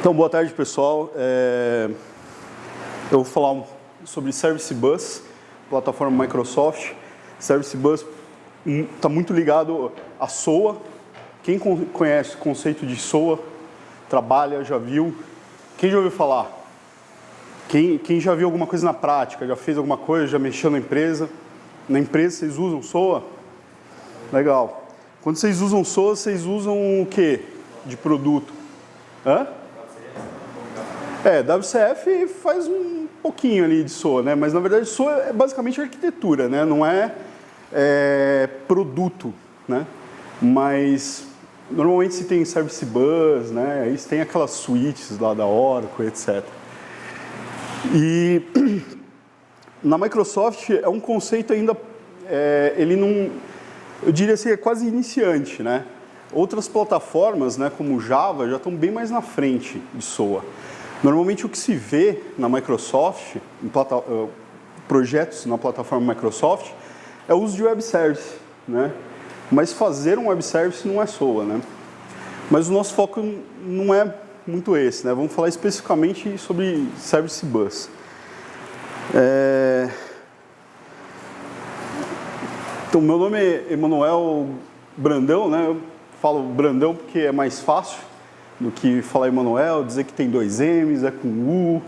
Então, boa tarde, pessoal. Eu vou falar sobre Service Bus, plataforma Microsoft. Service Bus está muito ligado à SOA. Quem conhece o conceito de SOA, trabalha, já viu? Quem já ouviu falar? Quem já viu alguma coisa na prática, já fez alguma coisa, já mexeu na empresa? Na empresa vocês usam SOA? Legal. Quando vocês usam SOA, vocês usam o quê de produto? Hã? WCF faz um pouquinho ali de SOA, né? Mas na verdade SOA é basicamente arquitetura, né? Não é produto, né? Mas normalmente se tem Service Bus, né? Aí tem aquelas suítes lá da Oracle, etc. E na Microsoft é um conceito ainda, ele não, eu diria assim, é quase iniciante, né? Outras plataformas, né, como Java, já estão bem mais na frente de SOA. Normalmente o que se vê na Microsoft, em projetos na plataforma Microsoft, é o uso de web service, né? Mas fazer um web service não é SOA, né? Mas o nosso foco não é muito esse, né? Vamos falar especificamente sobre Service Bus. Então, meu nome é Emanuel Brandão, né? Eu falo Brandão porque é mais fácil do que falar Emanuel, dizer que tem 2 M's, é com U.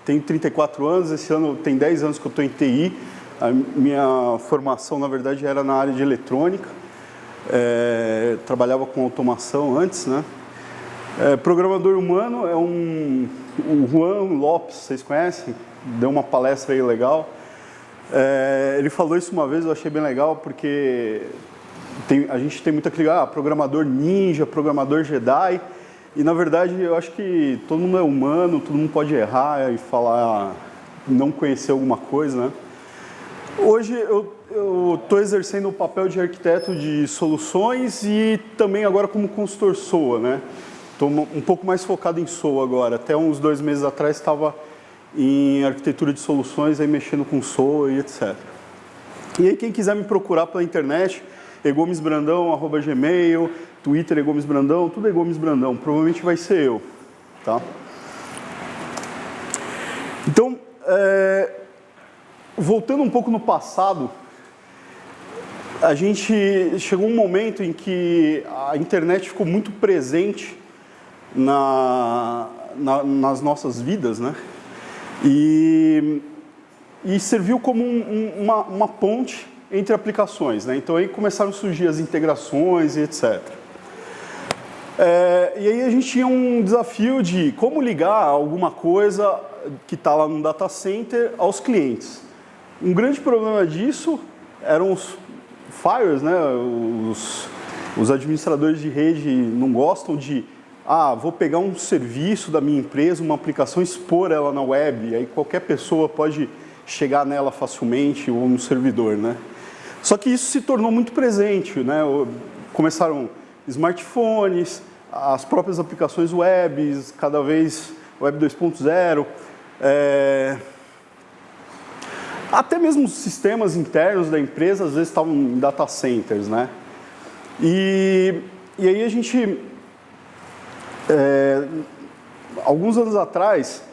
Tenho 34 anos, esse ano tem 10 anos que eu estou em TI. A minha formação, na verdade, era na área de eletrônica. Trabalhava com automação antes, né? Programador humano é o Juan Lopes, vocês conhecem? Deu uma palestra aí legal. Ele falou isso uma vez, eu achei bem legal, porque a gente tem muito aquele programador ninja, programador Jedi, e na verdade eu acho que todo mundo é humano, todo mundo pode errar e falar, não conhecer alguma coisa, né? Hoje eu estou exercendo o papel de arquiteto de soluções e também agora como consultor SOA, né? Estou um pouco mais focado em SOA agora. Até uns 2 meses atrás estava em arquitetura de soluções, aí mexendo com SOA e etc. E aí quem quiser me procurar pela internet, egomesbrandão@gmail, Twitter egomesbrandão, tudo egomesbrandão. Provavelmente vai ser eu, tá? Então, voltando um pouco no passado, a gente chegou um momento em que a internet ficou muito presente nas nossas vidas, né? E serviu como uma ponte entre aplicações, né? Então aí começaram a surgir as integrações e etc. E aí a gente tinha um desafio de como ligar alguma coisa que está lá no data center aos clientes. Um grande problema disso eram os firewalls, né? Os administradores de rede não gostam de vou pegar um serviço da minha empresa, uma aplicação, expor ela na web, aí qualquer pessoa pode chegar nela facilmente ou no servidor, né? Só que isso se tornou muito presente, né? Começaram smartphones, as próprias aplicações web, cada vez web 2.0, até mesmo os sistemas internos da empresa às vezes estavam em data centers, né? E aí a gente, alguns anos atrás,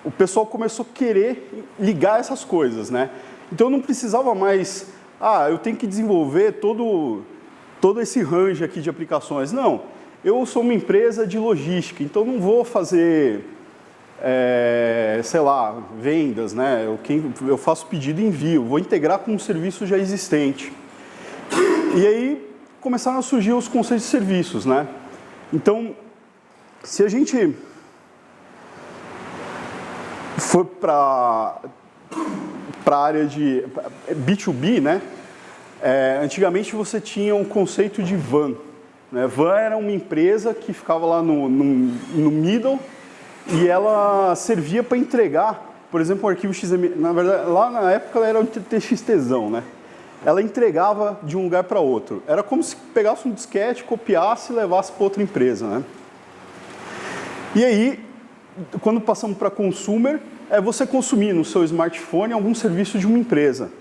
o pessoal começou a querer ligar essas coisas, né? Então eu não precisava mais, eu tenho que desenvolver todo esse range aqui de aplicações. Não, eu sou uma empresa de logística, então não vou fazer, sei lá, vendas, né? Eu faço pedido e envio, vou integrar com um serviço já existente. E aí começaram a surgir os conceitos de serviços, né? Então, se a gente for para a área de B2B, né? Antigamente você tinha um conceito de van, né? Van era uma empresa que ficava lá no middle e ela servia para entregar, por exemplo, um arquivo XML. Na verdade, lá na época ela era um TXTzão, né? Ela entregava de um lugar para outro. Era como se pegasse um disquete, copiasse e levasse para outra empresa, né? E aí, quando passamos para consumer, é você consumir no seu smartphone algum serviço de uma empresa,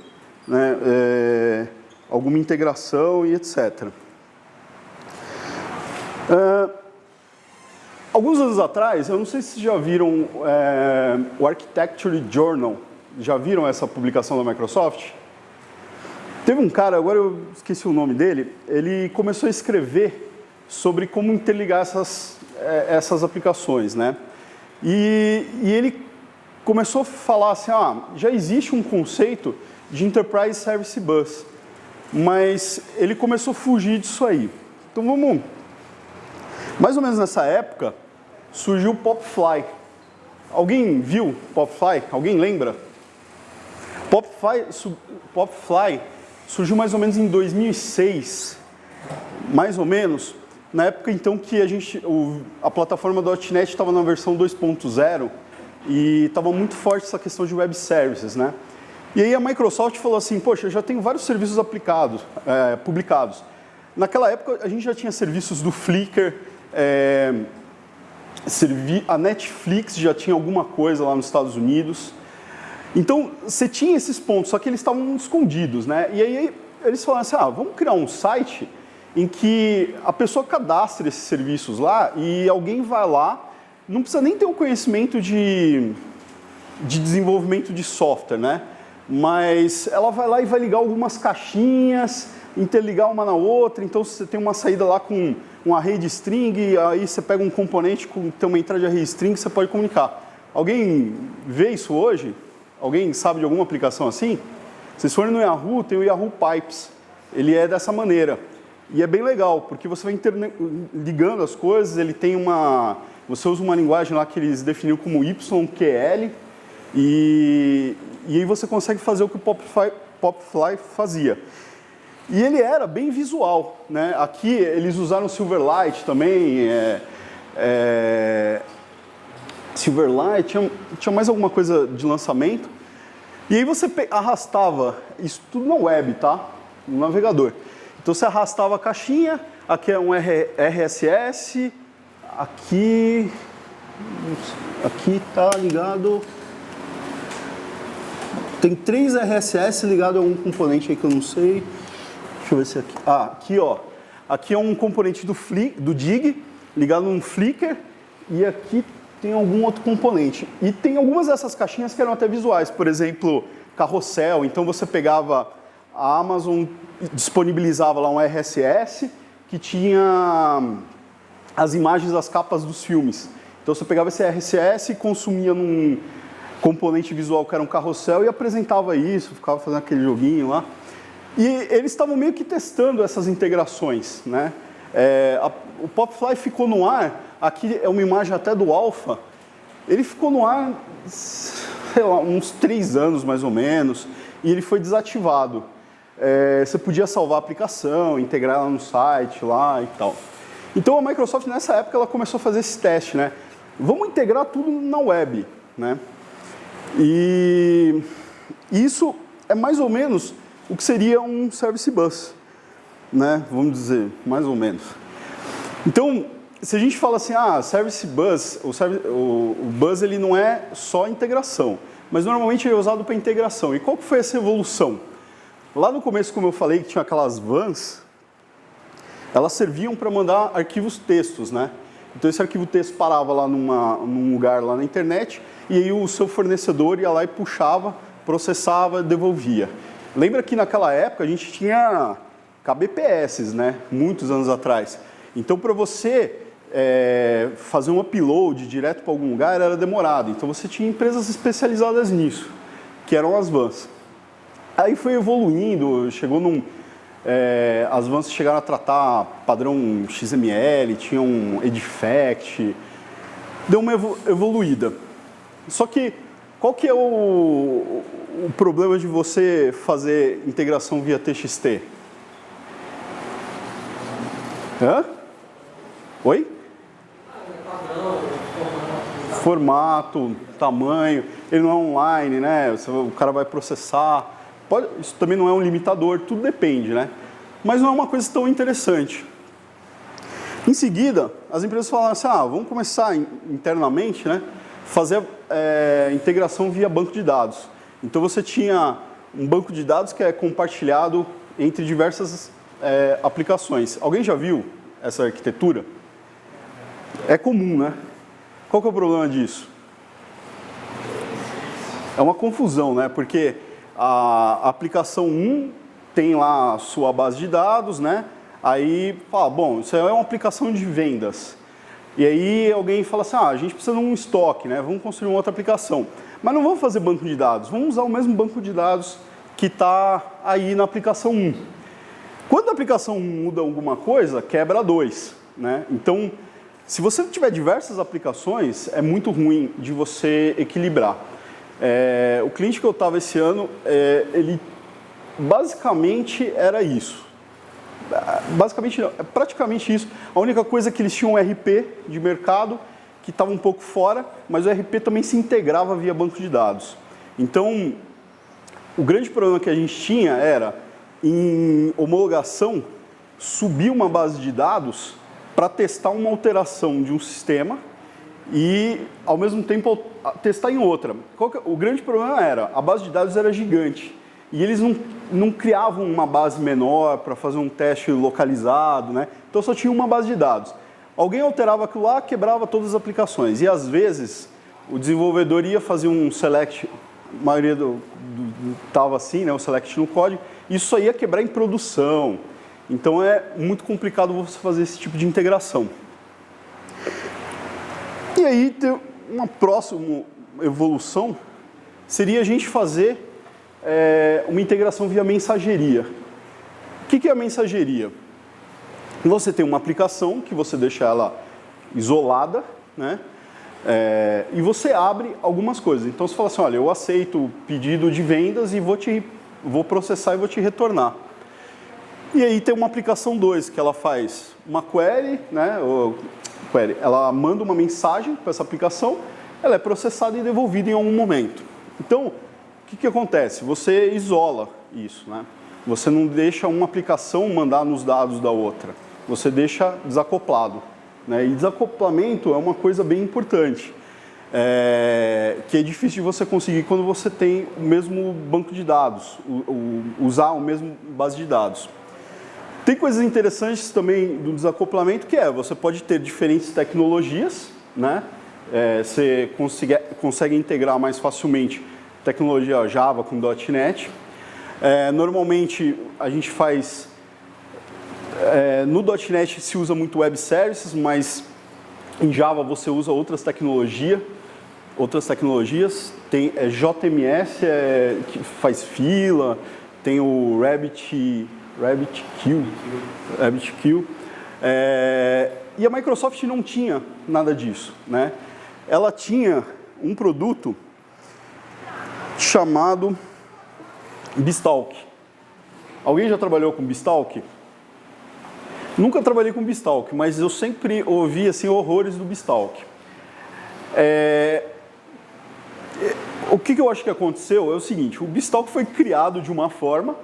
né? Alguma integração e etc. Alguns anos atrás, eu não sei se vocês já viram o Architecture Journal. Já viram essa publicação da Microsoft? Teve um cara, agora eu esqueci o nome dele, ele começou a escrever sobre como interligar essas aplicações, né? E ele começou a falar assim, já existe um conceito de Enterprise Service Bus, mas ele começou a fugir disso aí. Então vamos... Mais ou menos nessa época, surgiu o PopFly. Alguém viu PopFly? Alguém lembra? PopFly surgiu mais ou menos em 2006, mais ou menos, na época então que a plataforma .NET estava na versão 2.0 e estava muito forte essa questão de web services, né? E aí a Microsoft falou assim, poxa, eu já tenho vários serviços publicados. Naquela época a gente já tinha serviços do Flickr, a Netflix já tinha alguma coisa lá nos Estados Unidos. Então, você tinha esses pontos, só que eles estavam escondidos, né? E aí eles falaram assim, vamos criar um site em que a pessoa cadastre esses serviços lá e alguém vai lá, não precisa nem ter o conhecimento de desenvolvimento de software, né? Mas ela vai lá e vai ligar algumas caixinhas, interligar uma na outra, então você tem uma saída lá com um array de string, aí você pega um componente com tem uma entrada de array string, você pode comunicar. Alguém vê isso hoje? Alguém sabe de alguma aplicação assim? Se vocês forem no Yahoo, tem o Yahoo Pipes. Ele é dessa maneira. E é bem legal, porque você vai ligando as coisas, ele tem você usa uma linguagem lá que eles definiram como YQL, e aí você consegue fazer o que o PopFly fazia. E ele era bem visual, né? Aqui eles usaram Silverlight também, Silverlight, tinha mais alguma coisa de lançamento. E aí você arrastava isso tudo na web, tá? No navegador. Então você arrastava a caixinha, aqui é um RSS, aqui tá ligado... Tem 3 RSS ligados a um componente aí que eu não sei. Deixa eu ver se aqui... aqui ó. Aqui é um componente do Dig, ligado num Flickr, e aqui tem algum outro componente. E tem algumas dessas caixinhas que eram até visuais, por exemplo, carrossel. Então você pegava a Amazon, disponibilizava lá um RSS que tinha as imagens das capas dos filmes. Então você pegava esse RSS e consumia num componente visual que era um carrossel e apresentava isso, ficava fazendo aquele joguinho lá. E eles estavam meio que testando essas integrações, né? O PopFly ficou no ar, aqui é uma imagem até do Alpha, ele ficou no ar, sei lá, uns 3 anos mais ou menos, e ele foi desativado. Você podia salvar a aplicação, integrar ela no site lá e tal. Então a Microsoft nessa época ela começou a fazer esse teste, né? Vamos integrar tudo na web, né? E isso é mais ou menos o que seria um Service Bus, né? Vamos dizer, mais ou menos. Então, se a gente fala assim, Service Bus, o Bus ele não é só integração, mas normalmente ele é usado para integração. E qual que foi essa evolução? Lá no começo, como eu falei, que tinha aquelas vans, elas serviam para mandar arquivos textos, né? Então esse arquivo texto parava lá num lugar lá na internet, e aí o seu fornecedor ia lá e puxava, processava, devolvia. Lembra que naquela época a gente tinha kbps, né? Muitos anos atrás. Então para você fazer um upload direto para algum lugar era demorado. Então você tinha empresas especializadas nisso, que eram as vans. Aí foi evoluindo, chegou as vans chegaram a tratar padrão XML, tinha um Edifact, deu uma evoluída. Só que, qual que é o problema de você fazer integração via TXT? Oi? Formato, tamanho, ele não é online, né? O cara vai processar. Isso também não é um limitador, tudo depende, né? Mas não é uma coisa tão interessante. Em seguida, as empresas falaram assim, vamos começar internamente, né? Fazer integração via banco de dados. Então você tinha um banco de dados que é compartilhado entre diversas aplicações. Alguém já viu essa arquitetura? É comum, né? Qual que é o problema disso? É uma confusão, né? Porque a aplicação 1 tem lá a sua base de dados, né? Aí fala, bom, isso é uma aplicação de vendas. E aí alguém fala assim, a gente precisa de um estoque, né? Vamos construir uma outra aplicação. Mas não vamos fazer banco de dados, vamos usar o mesmo banco de dados que está aí na aplicação 1. Quando a aplicação 1 muda alguma coisa, quebra 2, né? Então, se você tiver diversas aplicações, é muito ruim de você equilibrar. O cliente que eu estava esse ano, ele basicamente era isso. Basicamente, não, é praticamente isso. A única coisa é que eles tinham um RP de mercado que estava um pouco fora, mas o RP também se integrava via banco de dados. Então, o grande problema que a gente tinha era, em homologação, subir uma base de dados para testar uma alteração de um sistema e, ao mesmo tempo, testar em outra. O grande problema era, a base de dados era gigante. E eles não criavam uma base menor para fazer um teste localizado, né? Então só tinha uma base de dados. Alguém alterava aquilo lá, quebrava todas as aplicações. E às vezes o desenvolvedor ia fazer um select, a maioria estava assim, né? O select no código, isso aí ia quebrar em produção. Então é muito complicado você fazer esse tipo de integração. E aí tem uma próxima evolução, seria a gente fazer uma integração via mensageria. O que é a mensageria? Você tem uma aplicação que você deixa ela isolada, né? E você abre algumas coisas. Então você fala assim, olha, eu aceito o pedido de vendas e vou processar e vou te retornar. E aí tem uma aplicação 2, que ela faz uma query, né? Ela manda uma mensagem para essa aplicação, ela é processada e devolvida em algum momento. Então, o que acontece? Você isola isso, né? Você não deixa uma aplicação mandar nos dados da outra. Você deixa desacoplado, né? E desacoplamento é uma coisa bem importante, que é difícil de você conseguir quando você tem o mesmo banco de dados, usar o mesmo base de dados. Tem coisas interessantes também do desacoplamento, que você pode ter diferentes tecnologias, né? Você consegue integrar mais facilmente tecnologia Java com .NET. Normalmente a gente faz... no .NET se usa muito Web Services, mas em Java você usa outras tecnologias. Tem JMS, que faz fila, tem o RabbitQueue. E a Microsoft não tinha nada disso, né? Ela tinha um produto chamado Beanstalk. Alguém já trabalhou com Beanstalk? Nunca trabalhei com Beanstalk, mas eu sempre ouvi assim, horrores do Beanstalk. O que eu acho que aconteceu é o seguinte, o Beanstalk foi criado de uma forma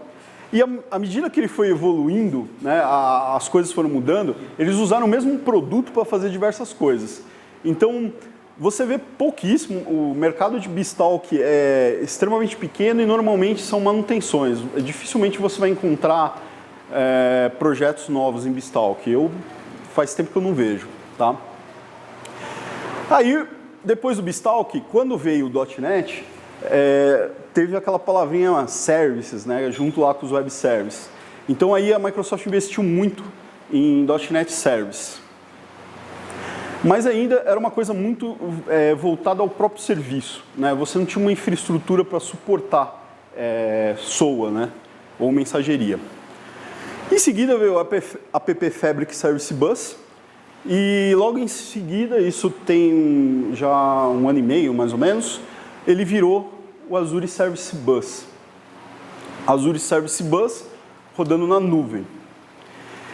e à medida que ele foi evoluindo, né, as coisas foram mudando, eles usaram o mesmo produto para fazer diversas coisas. Então, você vê pouquíssimo, o mercado de Beanstalk é extremamente pequeno e normalmente são manutenções. Dificilmente você vai encontrar projetos novos em Beanstalk. Faz tempo que eu não vejo, tá? Aí, depois do Beanstalk, quando veio o .NET, teve aquela palavrinha services, né, junto lá com os web services. Então aí a Microsoft investiu muito em .NET Service. Mas ainda era uma coisa muito voltada ao próprio serviço, né? Você não tinha uma infraestrutura para suportar SOA, né? Ou mensageria. Em seguida veio o App Fabric Service Bus, e logo em seguida, isso tem já 1 ano e meio mais ou menos, ele virou o Azure Service Bus. Azure Service Bus rodando na nuvem.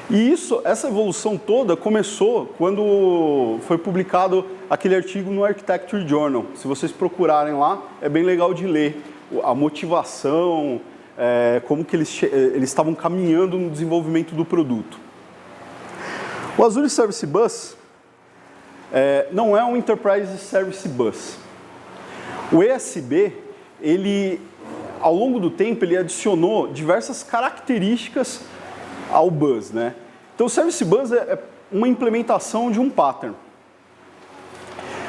E essa evolução toda começou quando foi publicado aquele artigo no Architecture Journal. Se vocês procurarem lá, é bem legal de ler a motivação, como que eles estavam caminhando no desenvolvimento do produto. O Azure Service Bus não é um Enterprise Service Bus. O ESB, ao longo do tempo, ele adicionou diversas características ao Bus, né? Então, o Service Bus é uma implementação de um pattern.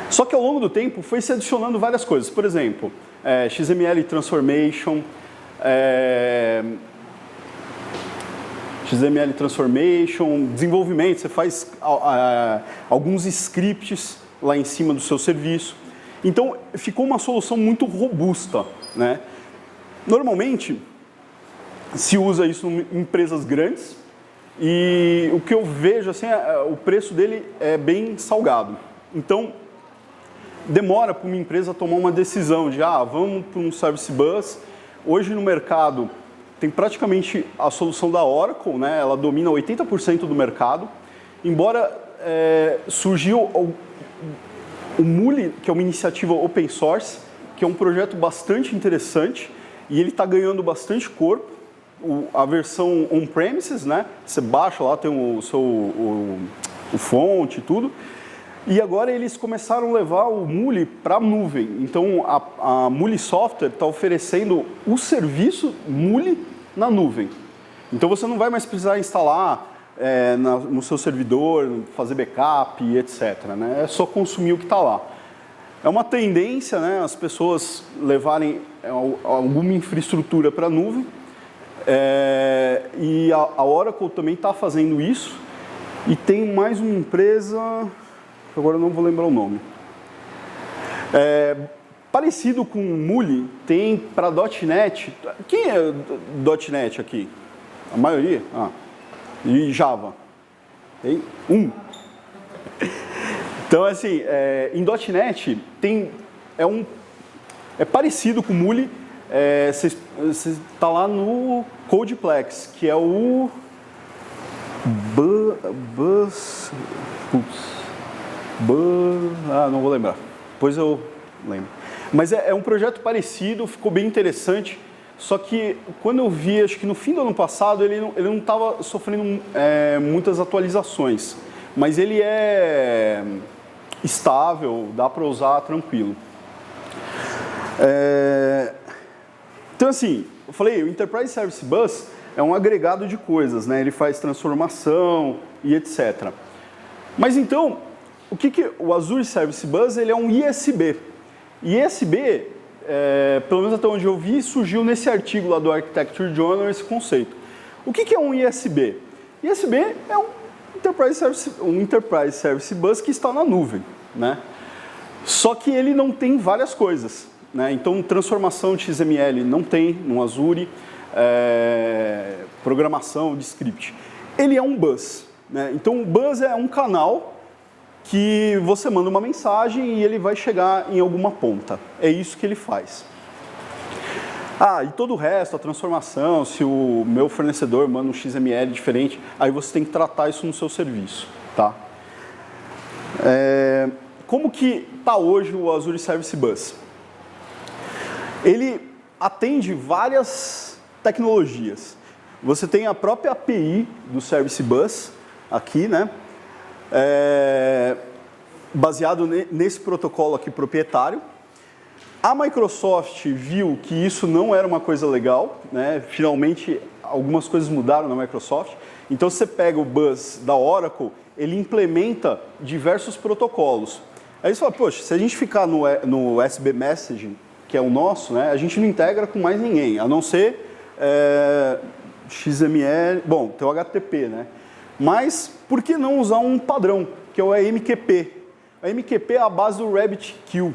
Só que ao longo do tempo foi se adicionando várias coisas. Por exemplo, XML Transformation, desenvolvimento, você faz alguns scripts lá em cima do seu serviço. Então, ficou uma solução muito robusta, né? Normalmente, se usa isso em empresas grandes e o que eu vejo, assim, o preço dele é bem salgado. Então, demora para uma empresa tomar uma decisão de, vamos para um Service Bus. Hoje no mercado tem praticamente a solução da Oracle, né? Ela domina 80% do mercado. Embora surgiu o Muli, que é uma iniciativa open source, que é um projeto bastante interessante e ele está ganhando bastante corpo. A versão on-premises, né? Você baixa lá, tem o fonte e tudo. E agora eles começaram a levar o Muli para a nuvem. Então a Muli Software está oferecendo o serviço Muli na nuvem. Então você não vai mais precisar instalar no seu servidor, fazer backup e etc. Né? É só consumir o que está lá. É uma tendência, né, as pessoas levarem alguma infraestrutura para a nuvem. E a Oracle também está fazendo isso. E tem mais uma empresa, agora eu não vou lembrar o nome. Parecido com o Muli, tem para .NET. Quem é .NET aqui? A maioria? E Java? Tem um. Então, assim, em .NET é parecido com o Muli. Você está lá no Codeplex, que é o não vou lembrar. Depois eu lembro. Mas é um projeto parecido, ficou bem interessante. Só que quando eu vi, acho que no fim do ano passado, ele não estava sofrendo muitas atualizações. Mas ele é estável, dá para usar tranquilo. Então, assim, eu falei, o Enterprise Service Bus é um agregado de coisas, né? Ele faz transformação e etc. Mas então, o Azure Service Bus ele é um ISB. ISB, pelo menos até onde eu vi, surgiu nesse artigo lá do Architecture Journal esse conceito. O que é um ISB? ISB é um Enterprise Service Bus que está na nuvem, né? Só que ele não tem várias coisas. Né? Então, transformação de XML não tem no Azure, programação de script. Ele é um bus. Né? Então, o bus é um canal que você manda uma mensagem e ele vai chegar em alguma ponta. É isso que ele faz. E todo o resto, a transformação, se o meu fornecedor manda um XML diferente, aí você tem que tratar isso no seu serviço. Tá? Como que está hoje o Azure Service Bus? Ele atende várias tecnologias. Você tem a própria API do Service Bus aqui, né? Baseado nesse protocolo aqui proprietário. A Microsoft viu que isso não era uma coisa legal, né? Finalmente, algumas coisas mudaram na Microsoft. Então, você pega o Bus da Oracle, ele implementa diversos protocolos. Aí você fala, poxa, se a gente ficar no SB Messaging, que é o nosso, né, a gente não integra com mais ninguém, a não ser XML, bom, tem o HTTP, né? Mas por que não usar um padrão, que é o AMQP? A AMQP é a base do RabbitMQ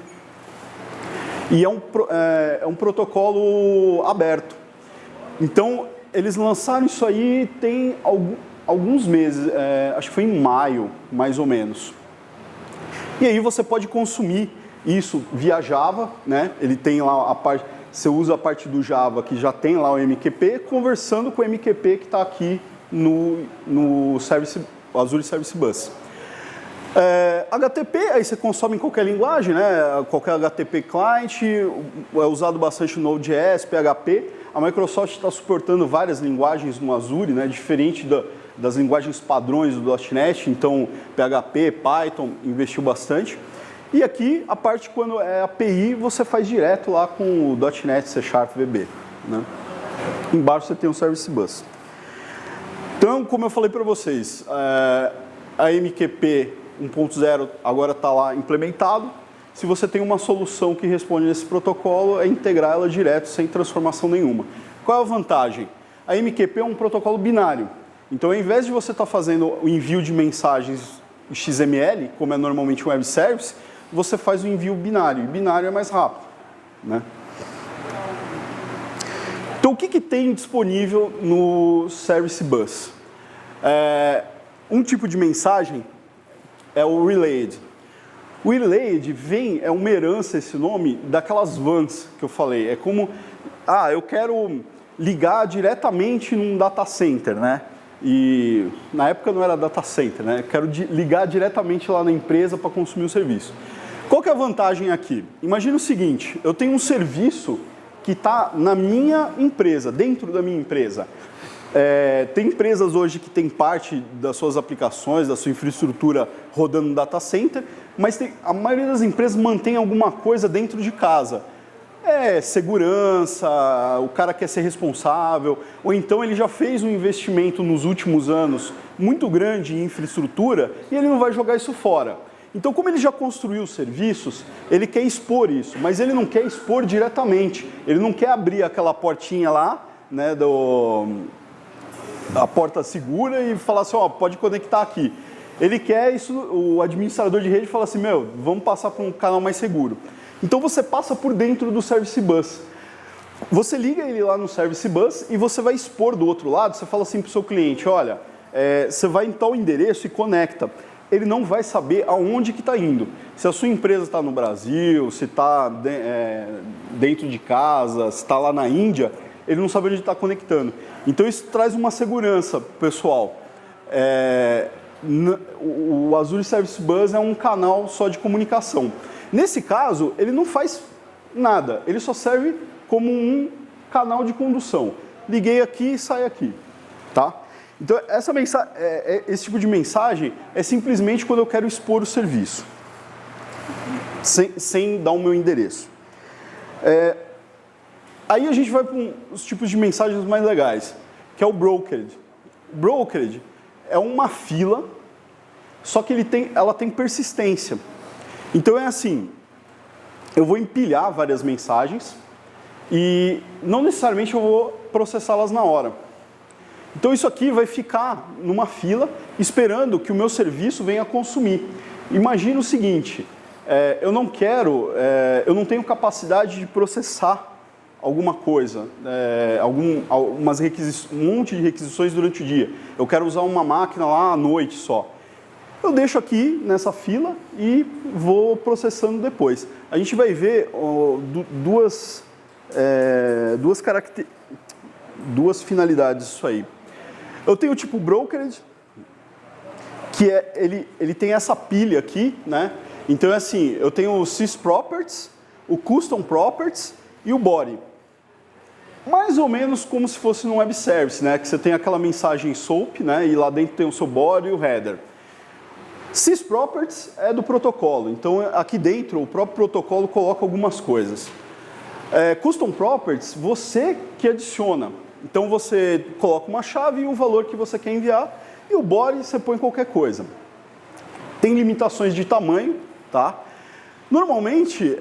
e é um protocolo aberto. Então, eles lançaram isso aí tem alguns meses, acho que foi em maio, mais ou menos. E aí você pode consumir isso via Java, né? Ele tem lá a parte, você usa a parte do Java que já tem lá o MQP, conversando com o MQP que está aqui no Azure Service Bus. HTTP, aí você consome em qualquer linguagem, né? Qualquer HTTP client, é usado bastante no Node.js, PHP. A Microsoft está suportando várias linguagens no Azure, né? Diferente das linguagens padrões do .NET, então PHP, Python, investiu bastante. E aqui, a parte quando é API, você faz direto lá com o .NET C# VB. Né? Embaixo você tem o Service Bus. Então, como eu falei para vocês, a MQP 1.0 agora está lá implementado. Se você tem uma solução que responde nesse protocolo, é integrar ela direto, sem transformação nenhuma. Qual é a vantagem? A MQP é um protocolo binário. Então, ao invés de você estar fazendo o envio de mensagens XML, como é normalmente um web service, você faz o envio binário. E binário é mais rápido, né? Então, o que tem disponível no Service Bus? Um tipo de mensagem é o Relayed. O Relayed é uma herança, esse nome, daquelas vans que eu falei. É como, eu quero ligar diretamente num data center, né? E na época não era data center, né? Eu quero ligar diretamente lá na empresa para consumir o serviço. Qual que é a vantagem aqui? Imagina o seguinte, eu tenho um serviço que está na minha empresa, dentro da minha empresa. Tem empresas hoje que têm parte das suas aplicações, da sua infraestrutura rodando no data center, mas a maioria das empresas mantém alguma coisa dentro de casa. Segurança, o cara quer ser responsável, ou então ele já fez um investimento nos últimos anos muito grande em infraestrutura e ele não vai jogar isso fora. Então, como ele já construiu os serviços, ele quer expor isso, mas ele não quer expor diretamente. Ele não quer abrir aquela portinha lá, né, a porta segura e falar assim, pode conectar aqui. Ele quer isso, o administrador de rede fala assim, vamos passar para um canal mais seguro. Então você passa por dentro do Service Bus. Você liga ele lá no Service Bus e você vai expor do outro lado, você fala assim para o seu cliente, olha, você vai em tal endereço e conecta. Ele não vai saber aonde que está indo. Se a sua empresa está no Brasil, se está dentro de casa, se está lá na Índia, ele não sabe onde está conectando. Então isso traz uma segurança pessoal. O Azure Service Bus é um canal só de comunicação. Nesse caso, ele não faz nada, ele só serve como um canal de condução. Liguei aqui e sai aqui, tá? Então, esse tipo de mensagem é simplesmente quando eu quero expor o serviço, sem dar o meu endereço. Aí a gente vai para os tipos de mensagens mais legais, que é o brokered. O brokered é uma fila, só que ela tem persistência. Então é assim, eu vou empilhar várias mensagens e não necessariamente eu vou processá-las na hora. Então isso aqui vai ficar numa fila esperando que o meu serviço venha consumir. Imagina o seguinte, eu não tenho capacidade de processar alguma coisa, um monte de requisições durante o dia. Eu quero usar uma máquina lá à noite só. Eu deixo aqui nessa fila e vou processando depois. A gente vai ver duas finalidades disso aí. Eu tenho o tipo brokered, que ele tem essa pilha aqui, né? Então é assim, eu tenho o sysproperties, o custom properties e o body. Mais ou menos como se fosse num web service, né? Que você tem aquela mensagem SOAP, né? E lá dentro tem o seu body e o header. Sysproperties é do protocolo, então aqui dentro o próprio protocolo coloca algumas coisas. Custom Properties, você que adiciona. Então você coloca uma chave e um valor que você quer enviar, e o body você põe qualquer coisa. Tem limitações de tamanho, tá? Normalmente,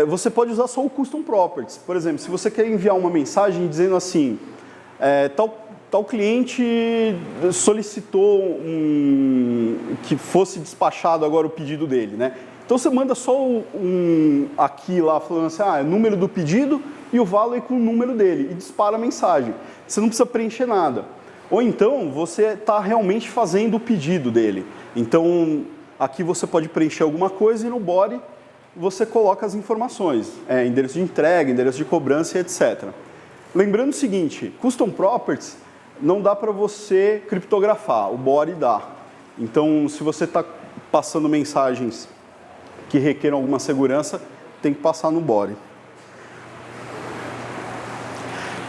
você pode usar só o Custom Properties. Por exemplo, se você quer enviar uma mensagem dizendo assim, tal cliente solicitou que fosse despachado agora o pedido dele, né? Então você manda só aqui lá falando assim, é número do pedido e o valor com o número dele e dispara a mensagem. Você não precisa preencher nada. Ou então você está realmente fazendo o pedido dele. Então aqui você pode preencher alguma coisa e no body você coloca as informações, endereço de entrega, endereço de cobrança, etc. Lembrando o seguinte, Custom Properties não dá para você criptografar, o body dá. Então, se você está passando mensagens que requeram alguma segurança, tem que passar no body.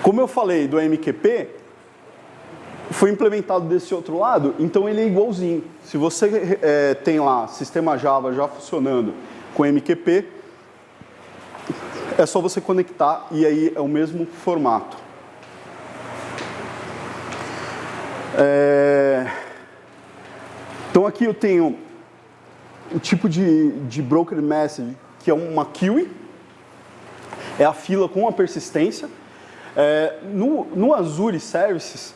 Como eu falei do MQP, foi implementado desse outro lado, então ele é igualzinho. Se você tem lá sistema Java já funcionando com MQP, é só você conectar e aí é o mesmo formato. Então aqui eu tenho o tipo de broker message que é uma queue, é a fila com a persistência. No Azure Services,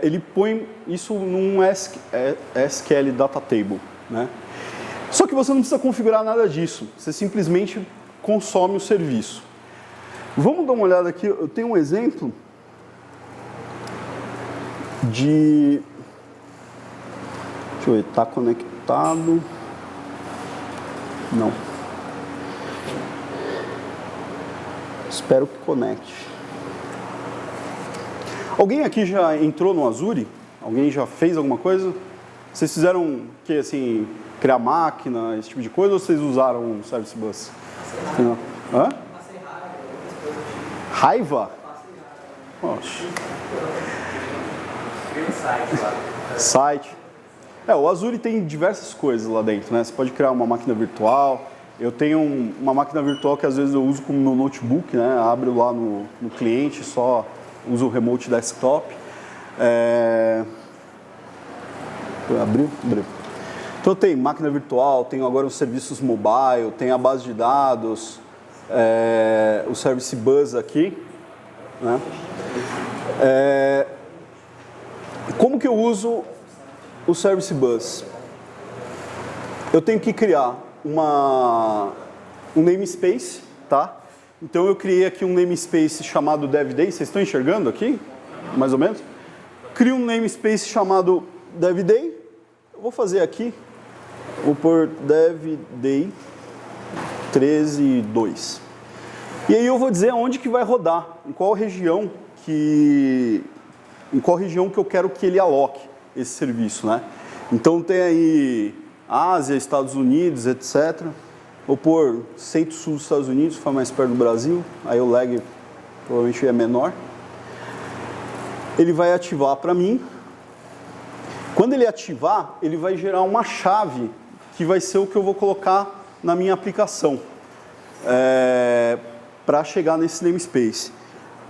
ele põe isso num SQL Data Table, né? Só que você não precisa configurar nada disso, você simplesmente consome o serviço. Vamos dar uma olhada aqui, eu tenho um exemplo de... Deixa eu ver, está conectado? Não. Espero que conecte. Alguém aqui já entrou no Azure? Alguém já fez alguma coisa? Vocês fizeram que assim, criar máquina, esse tipo de coisa, ou vocês usaram o Service Bus? Não. Hã? Raiva? Oxe. Site. O Azure tem diversas coisas lá dentro, né? Você pode criar uma máquina virtual. Eu tenho uma máquina virtual que às vezes eu uso como meu notebook, né? Abro lá no cliente, só uso o remote desktop. Abriu? Abriu. Então tem máquina virtual, tenho agora os serviços mobile, tem a base de dados, o Service Bus aqui, né? Como que eu uso o Service Bus? Eu tenho que criar um namespace, tá? Então eu criei aqui um namespace chamado DevDay, vocês estão enxergando aqui? Mais ou menos? Crio um namespace chamado DevDay, eu vou fazer aqui, vou pôr DevDay 13.2. E aí eu vou dizer onde que vai rodar, em qual região que eu quero que ele aloque esse serviço, né? Então tem aí Ásia, Estados Unidos, etc. Vou pôr centro-sul dos Estados Unidos, ficar mais perto do Brasil, aí o lag provavelmente é menor. Ele vai ativar para mim. Quando ele ativar, ele vai gerar uma chave que vai ser o que eu vou colocar na minha aplicação para chegar nesse namespace.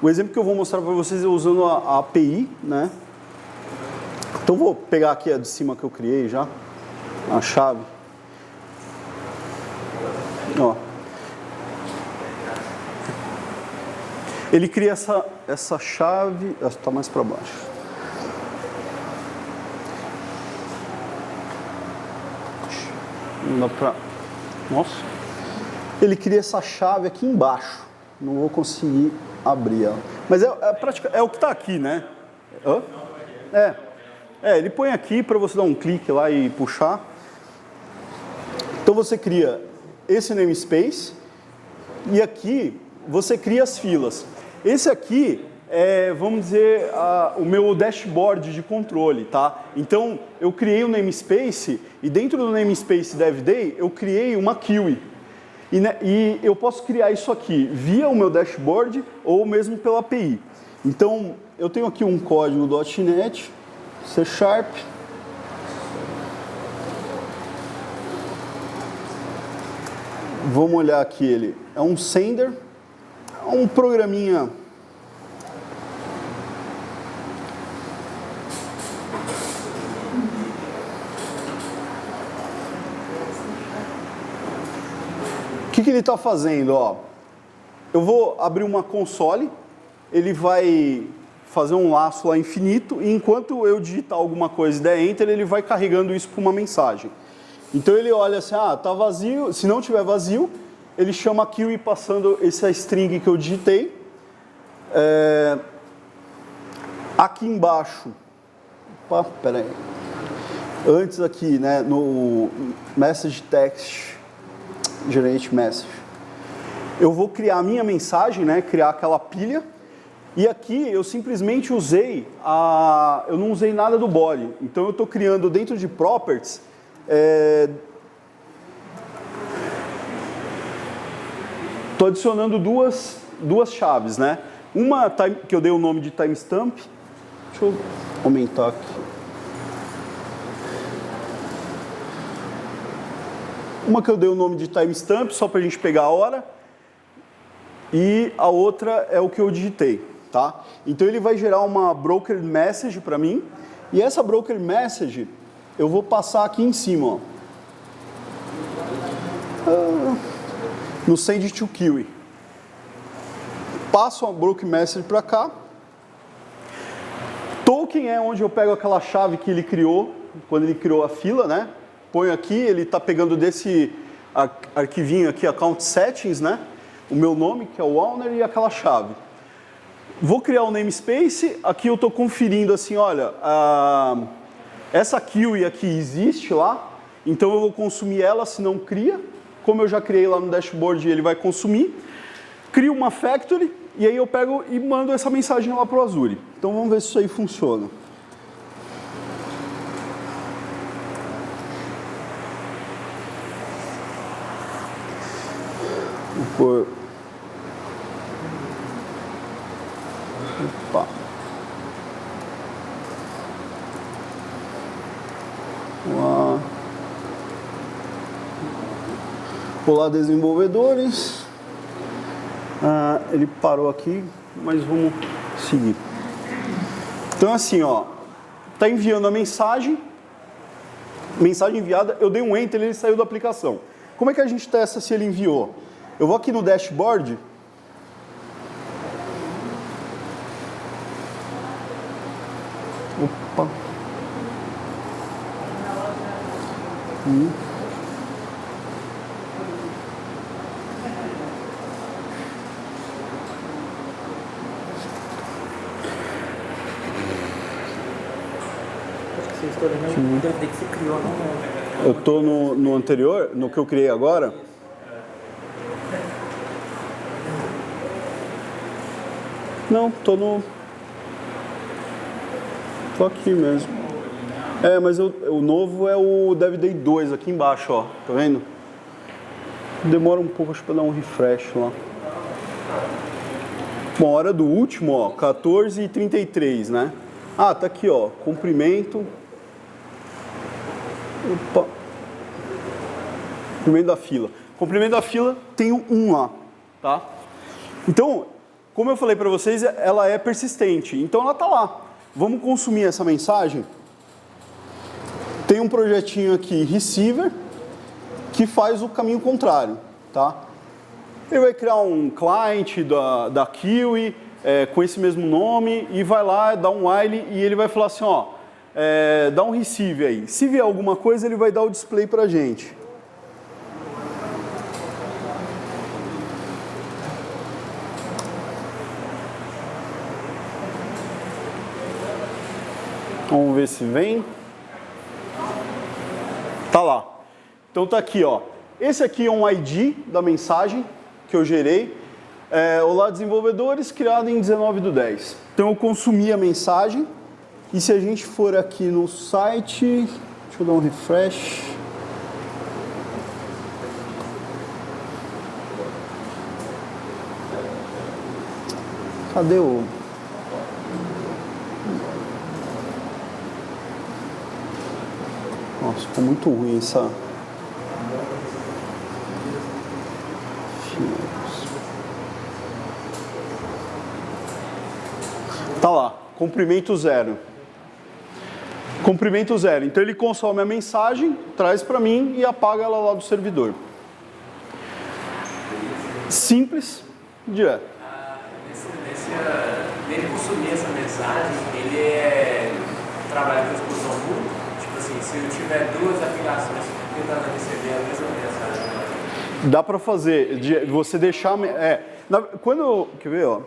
O exemplo que eu vou mostrar para vocês é usando a API, né? Então vou pegar aqui a de cima que eu criei já, a chave. Ó. Ele cria essa chave, está mais para baixo. Não dá pra... Nossa. Ele cria essa chave aqui embaixo. Não vou conseguir abrir ela. Mas é o que está aqui, né? Hã? Ele põe aqui para você dar um clique lá e puxar. Então você cria esse namespace e aqui você cria as filas. Esse aqui é, vamos dizer, o meu dashboard de controle, tá? Então eu criei um namespace e dentro do namespace DevDay eu criei uma queue. E eu posso criar isso aqui via o meu dashboard ou mesmo pela API. Então, eu tenho aqui um código .NET, C#. Vamos olhar aqui ele. É um sender, é um programinha. O que ele está fazendo? Ó, eu vou abrir uma console, ele vai fazer um laço lá infinito, e enquanto eu digitar alguma coisa e der Enter, ele vai carregando isso para uma mensagem. Então ele olha assim, está vazio, se não tiver vazio, ele chama a queue passando essa string que eu digitei. Aqui embaixo, peraí, antes aqui, né, no message text, generate message, eu vou criar a minha mensagem, né, criar aquela pilha, e aqui eu simplesmente usei eu não usei nada do body, então eu estou criando dentro de properties, estou adicionando duas chaves, né, uma que eu dei o nome de timestamp, deixa eu aumentar aqui. Uma que eu dei o nome de timestamp, só para a gente pegar a hora, e a outra é o que eu digitei, tá? Então ele vai gerar uma broker message para mim, e essa broker message eu vou passar aqui em cima, ó. no Send to Kiwi. Passo a Broken Message para cá. Token é onde eu pego aquela chave que ele criou, quando ele criou a fila, né? Ponho aqui, ele está pegando desse arquivinho aqui, Account Settings, né? O meu nome, que é o owner, e aquela chave. Vou criar um namespace, aqui eu estou conferindo assim, olha, essa Kiwi aqui existe lá, então eu vou consumir ela se não cria. Como eu já criei lá no dashboard, ele vai consumir. Crio uma factory, e aí eu pego e mando essa mensagem lá para o Azure. Então vamos ver se isso aí funciona. Vou pôr... Opa. Olá, desenvolvedores. Ele parou aqui, mas vamos seguir. Então assim, ó, tá enviando a mensagem enviada, eu dei um enter e ele saiu da aplicação. Como é que a gente testa se ele enviou? Eu vou aqui no dashboard. Opa. Deve ter que você criou no... Eu estou no anterior, no que eu criei agora. Não, estou no... Estou aqui mesmo. Mas o novo é o DevDay 2 aqui embaixo, ó. Tá vendo? Demora um pouco, acho que para dar um refresh lá. Bom, hora do último, ó, 14h33, né? Ah, tá aqui, ó, comprimento. Opa. Comprimento da fila. Comprimento da fila tem um lá, tá? Então, como eu falei para vocês, ela é persistente. Então ela tá lá. Vamos consumir essa mensagem. Tem um projetinho aqui, receiver, que faz o caminho contrário, tá? Ele vai criar um client da Kiwi, com esse mesmo nome, e vai lá, dá um while, e ele vai falar assim, ó, dá um receive aí. Se vier alguma coisa, ele vai dar o display pra gente. Vamos ver se vem. Tá lá. Então tá aqui, ó. Esse aqui é um ID da mensagem que eu gerei. Olá, desenvolvedores, criado em 19/10. Então eu consumi a mensagem. E se a gente for aqui no site, deixa eu dar um refresh. Cadê o... Nossa, ficou muito ruim essa... Tá lá, comprimento 0. Comprimento 0. Então ele consome a mensagem, traz para mim e apaga ela lá do servidor. Simples, direto. Ele consumir essa mensagem, ele trabalha com exposição múltipla. Tipo assim, se eu tiver duas aplicações tentando receber a mesma mensagem. Dá para fazer, você deixar... quando... Quer ver, ó?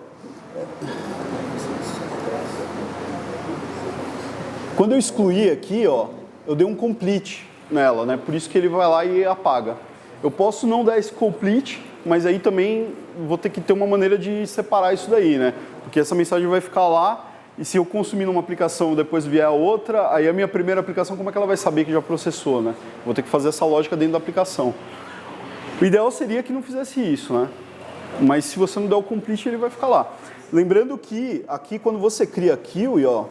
Quando eu excluí aqui, ó, eu dei um complete nela, né? Por isso que ele vai lá e apaga. Eu posso não dar esse complete, mas aí também vou ter que ter uma maneira de separar isso daí, né? Porque essa mensagem vai ficar lá e se eu consumir numa aplicação depois vier a outra, aí a minha primeira aplicação, como é que ela vai saber que já processou, né? Vou ter que fazer essa lógica dentro da aplicação. O ideal seria que não fizesse isso, né? Mas se você não der o complete, ele vai ficar lá. Lembrando que aqui quando você cria Kiwi, ó,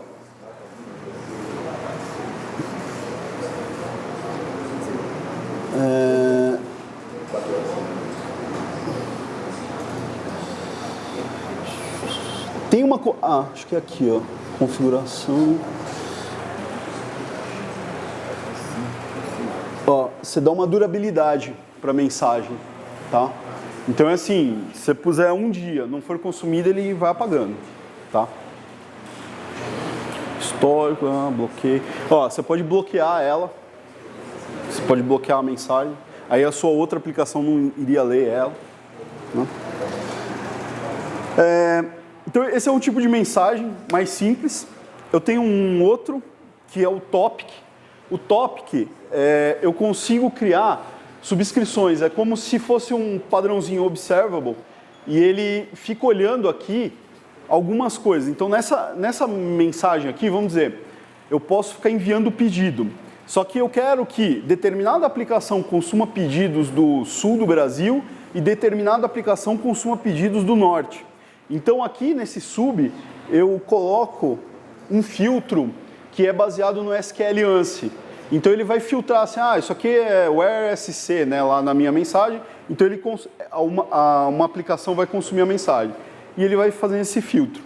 tem uma... acho que é aqui, ó. Configuração. Ó, você dá uma durabilidade para a mensagem, tá? Então é assim, se você puser um dia, não for consumido, ele vai apagando, tá? Histórico, bloqueio. Ó, você pode bloquear ela, você pode bloquear a mensagem, aí a sua outra aplicação não iria ler ela, né? Então esse é um tipo de mensagem mais simples. Eu tenho um outro, que é o topic. O topic, eu consigo criar subscrições, é como se fosse um padrãozinho observable e ele fica olhando aqui algumas coisas. Então nessa mensagem aqui, vamos dizer, eu posso ficar enviando pedido, só que eu quero que determinada aplicação consuma pedidos do sul do Brasil e determinada aplicação consuma pedidos do norte. Então aqui nesse sub eu coloco um filtro que é baseado no SQL ANSI. Então ele vai filtrar assim, isso aqui é where SC, né, lá na minha mensagem, então uma aplicação vai consumir a mensagem. E ele vai fazendo esse filtro.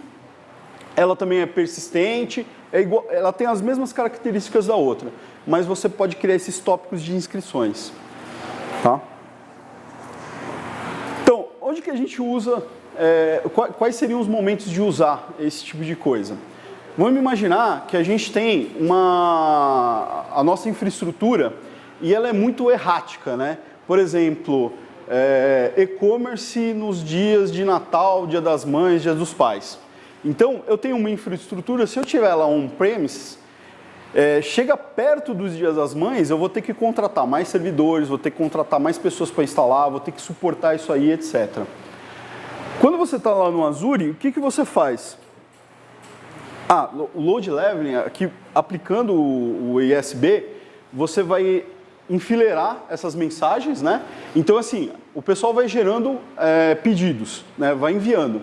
Ela também é persistente, ela tem as mesmas características da outra, mas você pode criar esses tópicos de inscrições. Tá? Então, onde que a gente usa, quais seriam os momentos de usar esse tipo de coisa? Vamos imaginar que a gente tem a nossa infraestrutura e ela é muito errática, né? Por exemplo, e-commerce nos dias de Natal, Dia das Mães, Dia dos Pais. Então, eu tenho uma infraestrutura, se eu tiver lá on-premise, chega perto dos Dias das Mães, eu vou ter que contratar mais servidores, vou ter que contratar mais pessoas para instalar, vou ter que suportar isso aí, etc. Quando você está lá no Azure, o que você faz? O load leveling, aqui aplicando o ISB, você vai enfileirar essas mensagens, né? Então, assim, o pessoal vai gerando pedidos, né? Vai enviando.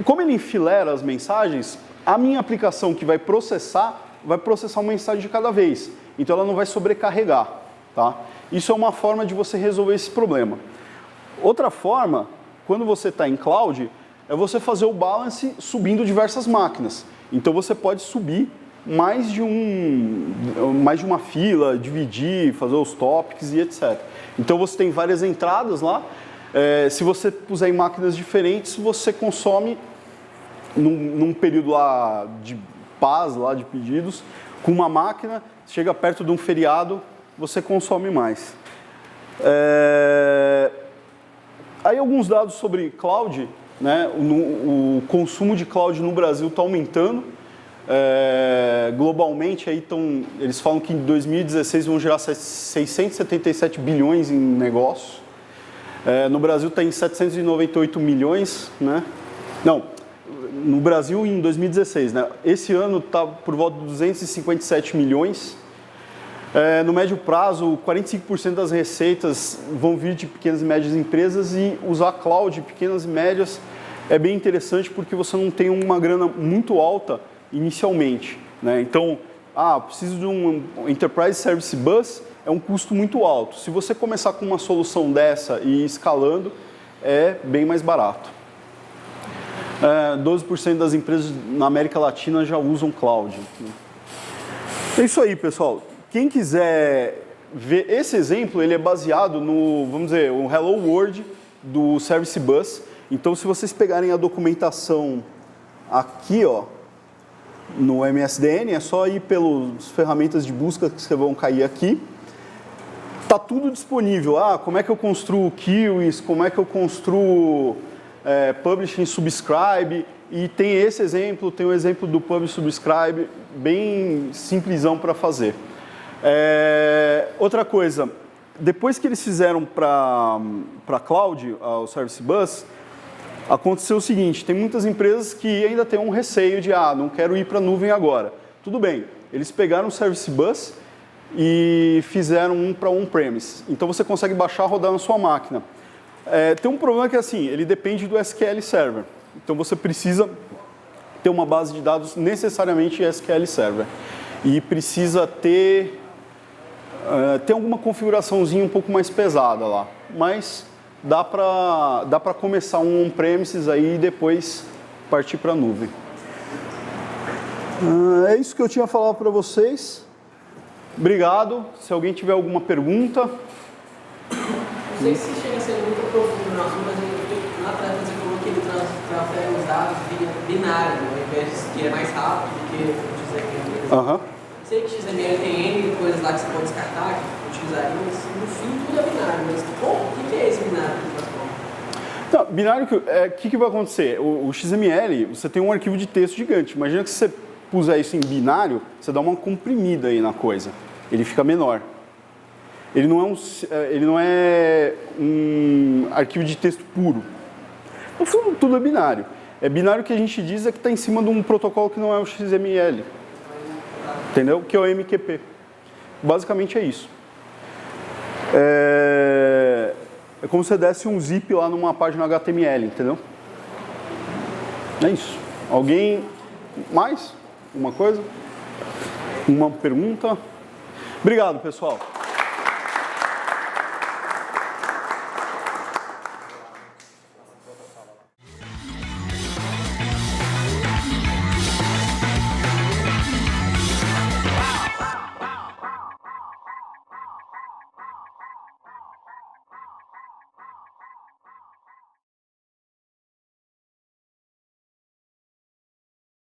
Como ele enfileira as mensagens, a minha aplicação que vai processar uma mensagem de cada vez. Então, ela não vai sobrecarregar, tá? Isso é uma forma de você resolver esse problema. Outra forma, quando você está em cloud, é você fazer o balance subindo diversas máquinas. Então você pode subir mais de uma fila, dividir, fazer os topics e etc. Então você tem várias entradas lá. Se você puser em máquinas diferentes, você consome num período lá de paz, lá de pedidos, com uma máquina, chega perto de um feriado, você consome mais. Aí alguns dados sobre cloud. Né? O consumo de cloud no Brasil está aumentando. Globalmente, eles falam que em 2016 vão gerar 677 bilhões em negócios. No Brasil está em 798 milhões. Né? Não, no Brasil em 2016. Né? Esse ano está por volta de 257 milhões. No médio prazo, 45% das receitas vão vir de pequenas e médias empresas e usar cloud pequenas e médias é bem interessante porque você não tem uma grana muito alta inicialmente, né? Então, preciso de um Enterprise Service Bus, é um custo muito alto. Se você começar com uma solução dessa e ir escalando, é bem mais barato. 12% das empresas na América Latina já usam cloud. É isso aí, pessoal. Quem quiser ver esse exemplo, ele é baseado no, vamos dizer, o Hello World do Service Bus. Então, se vocês pegarem a documentação aqui, ó, no MSDN, é só ir pelas ferramentas de busca que vão cair aqui. Está tudo disponível. Como é que eu construo queues, como é que eu construo Publish and Subscribe. E tem esse exemplo, tem o exemplo do Publish Subscribe, bem simplesão para fazer. Outra coisa, depois que eles fizeram para cloud, o Service Bus, aconteceu o seguinte, tem muitas empresas que ainda têm um receio de, não quero ir para a nuvem agora. Tudo bem, eles pegaram o Service Bus e fizeram um para on-premise. Então você consegue baixar e rodar na sua máquina. Tem um problema que assim, ele depende do SQL Server. Então você precisa ter uma base de dados necessariamente SQL Server. E precisa ter alguma configuraçãozinha um pouco mais pesada lá. Mas dá para começar um on-premises aí e depois partir para a nuvem. É isso que eu tinha a falar para vocês. Obrigado. Se alguém tiver alguma pergunta... Não sei se chega a ser muito profundo no assunto, mas lá atrás você falou que ele transfere os dados via binário, ao invés de que é mais rápido do que o XML. Sei que XML tem N coisas lá que você pode descartar, que utilizaria, mas no fim tudo é binário. Mas o que é esse binário que transforma? Então, binário, o que vai acontecer? O XML, você tem um arquivo de texto gigante. Imagina que se você puser isso em binário, você dá uma comprimida aí na coisa. Ele fica menor. Ele não é um arquivo de texto puro. No fundo, tudo é binário. É binário que a gente diz é que está em cima de um protocolo que não é o XML. Entendeu? Que é o MQP. Basicamente é isso. É como se você desse um zip lá numa página HTML, entendeu? É isso. Alguém mais? Uma coisa? Uma pergunta? Obrigado, pessoal.